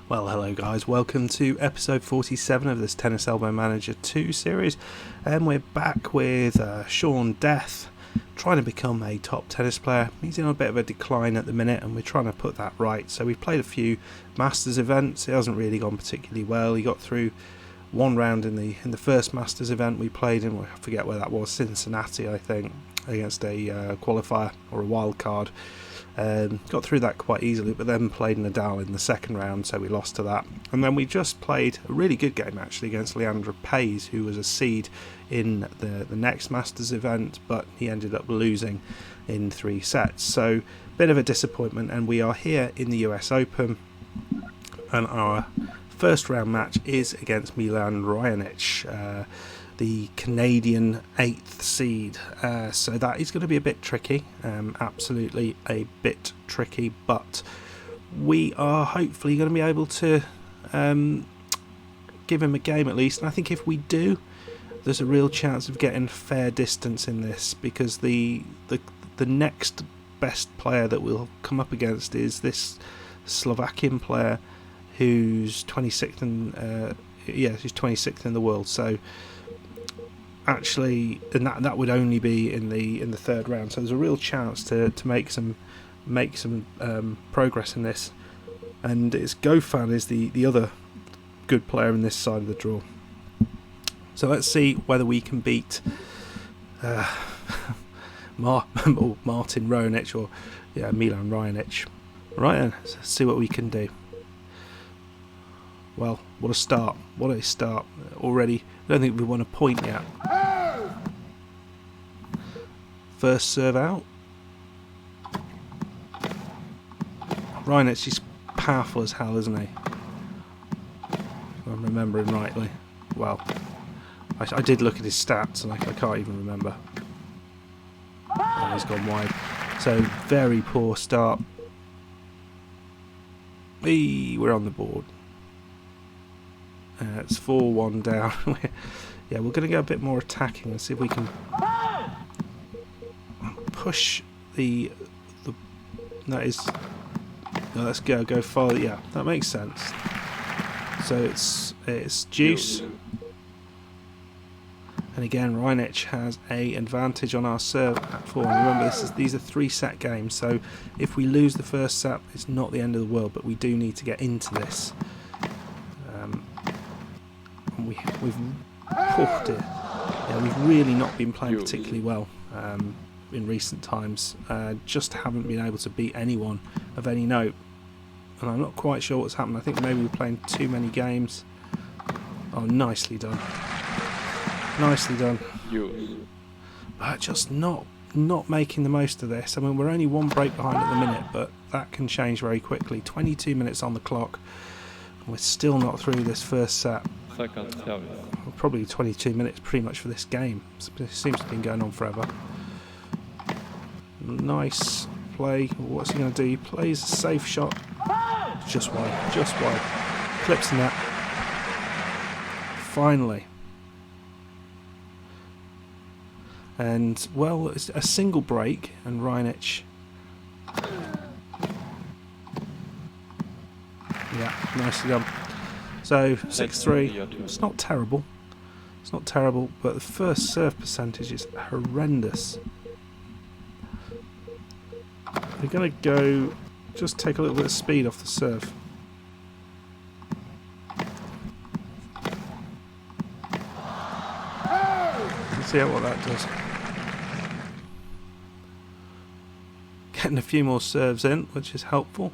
Well, hello guys, welcome to episode 47 of this Tennis Elbow Manager 2 series, and we're back with Sean Death, trying to become a top tennis player. He's in a bit of a decline at the minute and we're trying to put that right. So we've played a few Masters events. It hasn't really gone particularly well. He got through one round in the first Masters event we played in, I forget where that was, Cincinnati I think, against a qualifier or a wild card. Got through that quite easily, but then played Nadal in the second round, so we lost to that. And then we just played a really good game actually against Leandro Paes, who was a seed in the next Masters event, but he ended up losing in 3 sets. So bit of a disappointment, and we are here in the US Open, and our first round match is against Milo Raonic, the Canadian 8th seed, so that is going to be a bit tricky, absolutely a bit tricky, but we are hopefully going to be able to give him a game at least. And I think if we do, there's a real chance of getting fair distance in this, because the next best player that we'll come up against is this Slovakian player who's 26th and he's 26th in the world. So actually, and that would only be in the third round, so there's a real chance to make some progress in this. And it's Gofan is the other good player in this side of the draw, so let's see whether we can beat Martin Raonic or Milan Raonic. Right then, let's see what we can do. Well, what a start already. I don't think we won a point yet. First serve out. Raonic is powerful as hell, isn't he? If I'm remembering rightly. Well, I did look at his stats and I can't even remember. Oh, he's gone wide. So, very poor start. We're on the board. It's 4-1 down. We're going to go a bit more attacking and see if we can push the that is no, let's go farther. Yeah, that makes sense. So it's deuce, and again Raonic has a advantage on our serve at 4. And remember, these are 3-set games, so if we lose the first set, it's not the end of the world, but we do need to get into this. We've really not been playing particularly well in recent times. Just haven't been able to beat anyone of any note, and I'm not quite sure what's happened. I think maybe we're playing too many games. Oh, nicely done, but just not making the most of this. I mean, we're only 1 break behind at the minute, but that can change very quickly. 22 minutes on the clock, and we're still not through this first set. Probably 22 minutes pretty much for this game. It seems to have been going on forever. Nice play. What's he going to do? He plays a safe shot. Just wide. Clips the net. Finally. And, well, it's a single break, and Raonic. Yeah, nicely done. So 6-3, it's not terrible, but the first serve percentage is horrendous. We're going to go, just take a little bit of speed off the serve. Let's see what that does. Getting a few more serves in, which is helpful.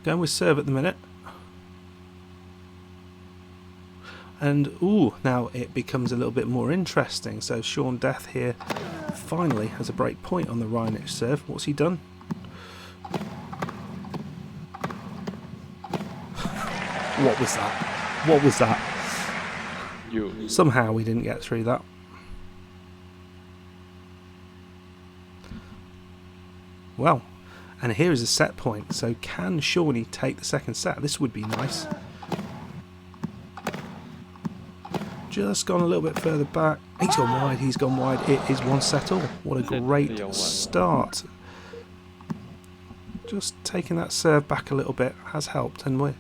Going with serve at the minute. And now it becomes a little bit more interesting. So Sean Death here finally has a break point on the Raonic serve. What's he done? What was that? Somehow we didn't get through that. Well, and here is a set point. So can Shawnee take the second set? This would be nice. Just gone a little bit further back. He's gone wide. It is 1 set all. What a great start. just taking that serve back a little bit has helped, and we're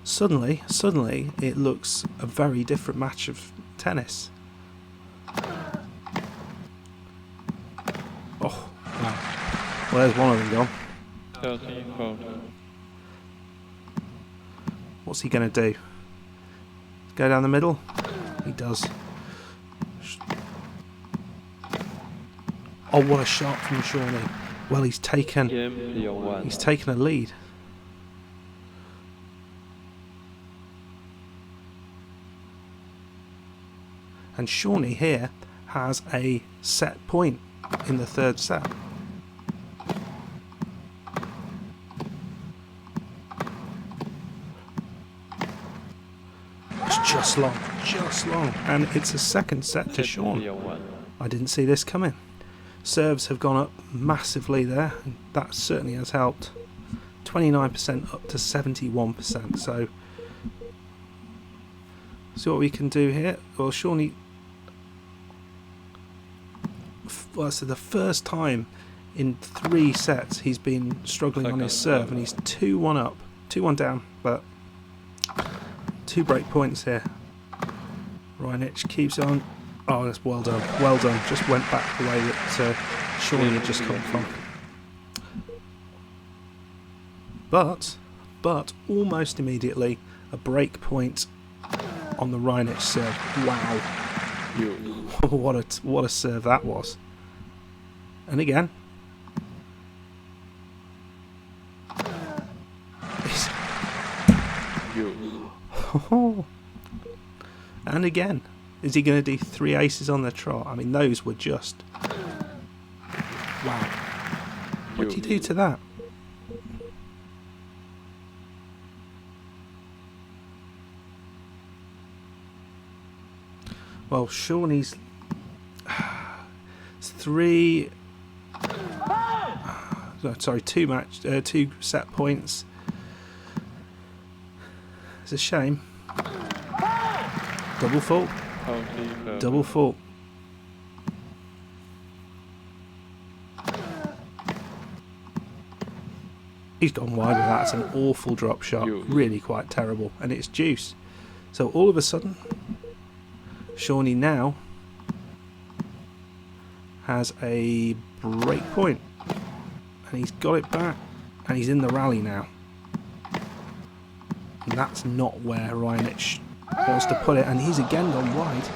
suddenly it looks a very different match of tennis. Oh, wow. Well, there's one of them gone. 13-fault. What's he going to do? Go down the middle? He does. Oh, what a shot from Shawnee. Well, he's taken a lead. And Shawnee here has a set point in the third set. It's just long, and it's a second set to Sean. I didn't see this coming. Serves have gone up massively there, and that certainly has helped. 29% up to 71%. So, see what we can do here. Well, Shawnee. Well, so the first time in 3 sets he's been struggling on his serve, and he's 2-1 up, 2-1 down, but 2 break points here. Raonic keeps on. Oh, that's well done. Well done. Just went back the way that Shawnee had just come from. But almost immediately a break point on the Raonic serve. Wow. What a serve that was. And again. And again. Is he going to do 3 aces on the trot? I mean, those were just... Wow. What did you do to that? Well, Shawnee's... Three... Sorry, 2 set points. It's a shame. Double fault. Double fault. He's gone wide with that. It's an awful drop shot. Really quite terrible. And it's deuce. So all of a sudden, Shawnee now has a break point. And he's got it back. And he's in the rally now. And that's not where Raonic wants to put it. And he's again gone wide.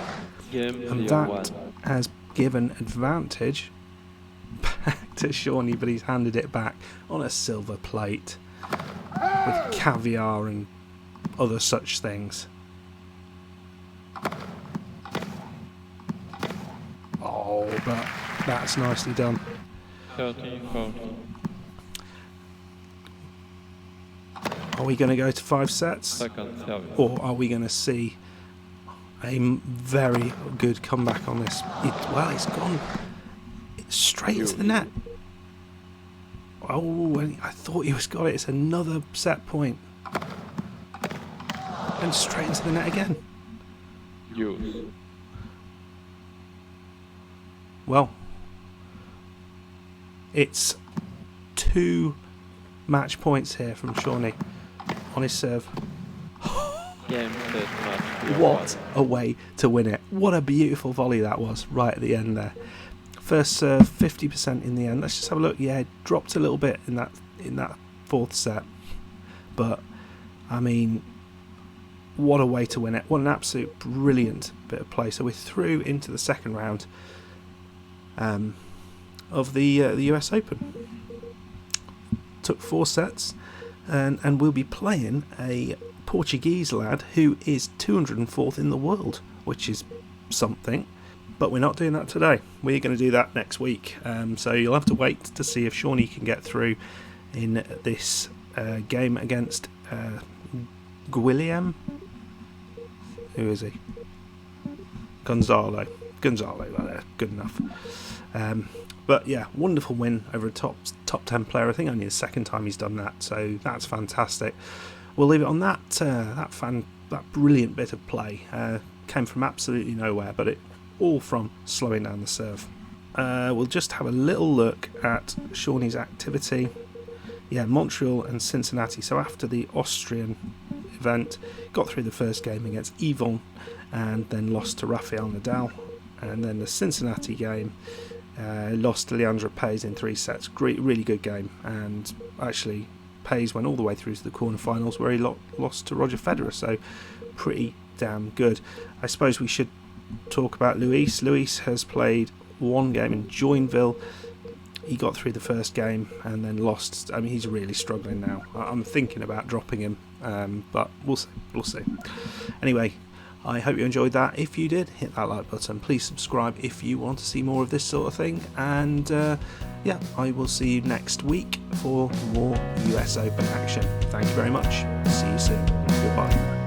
And that has given advantage back to Shawnee, but he's handed it back on a silver plate with caviar and other such things. Oh, but that's nicely done. 13-fault. Are we going to go to 5 sets? Or are we going to see a very good comeback on this? Well, it's gone straight into the net. Oh, I thought he was got it. It's another set point. And straight into the net again. Well, it's 2 match points here from Shawnee on his serve. What a way to win it. What a beautiful volley that was right at the end there. First serve, 50% in the end. Let's just have a look. Yeah, it dropped a little bit in that 4th set. But, I mean, what a way to win it. What an absolute brilliant bit of play. So we're through into the second round of the US Open. Took 4 sets. And we'll be playing a Portuguese lad who is 204th in the world, which is something. But we're not doing that today. We're going to do that next week. So you'll have to wait to see if Shawnee can get through in this game against Guillem. Who is he? Gonzalo. There, good enough. But yeah, wonderful win over a top 10 player. I think only the 2nd time he's done that, so that's fantastic. We'll leave it on that. That brilliant bit of play came from absolutely nowhere, but it all from slowing down the serve. We'll just have a little look at Shawnee's activity. Montreal and Cincinnati. So after the Austrian event, got through the first game against Yvon and then lost to Rafael Nadal. And then the Cincinnati game, lost to Leandro Paes in 3 sets. Really good game. And actually, Paes went all the way through to the quarterfinals where he lost to Roger Federer. So pretty damn good. I suppose we should talk about Luis. Luis has played 1 game in Joinville. He got through the first game and then lost. I mean, he's really struggling now. I'm thinking about dropping him, but we'll see. Anyway, I hope you enjoyed that. If you did, hit that like button. Please subscribe if you want to see more of this sort of thing. And I will see you next week for more US Open action. Thank you very much. See you soon. Goodbye.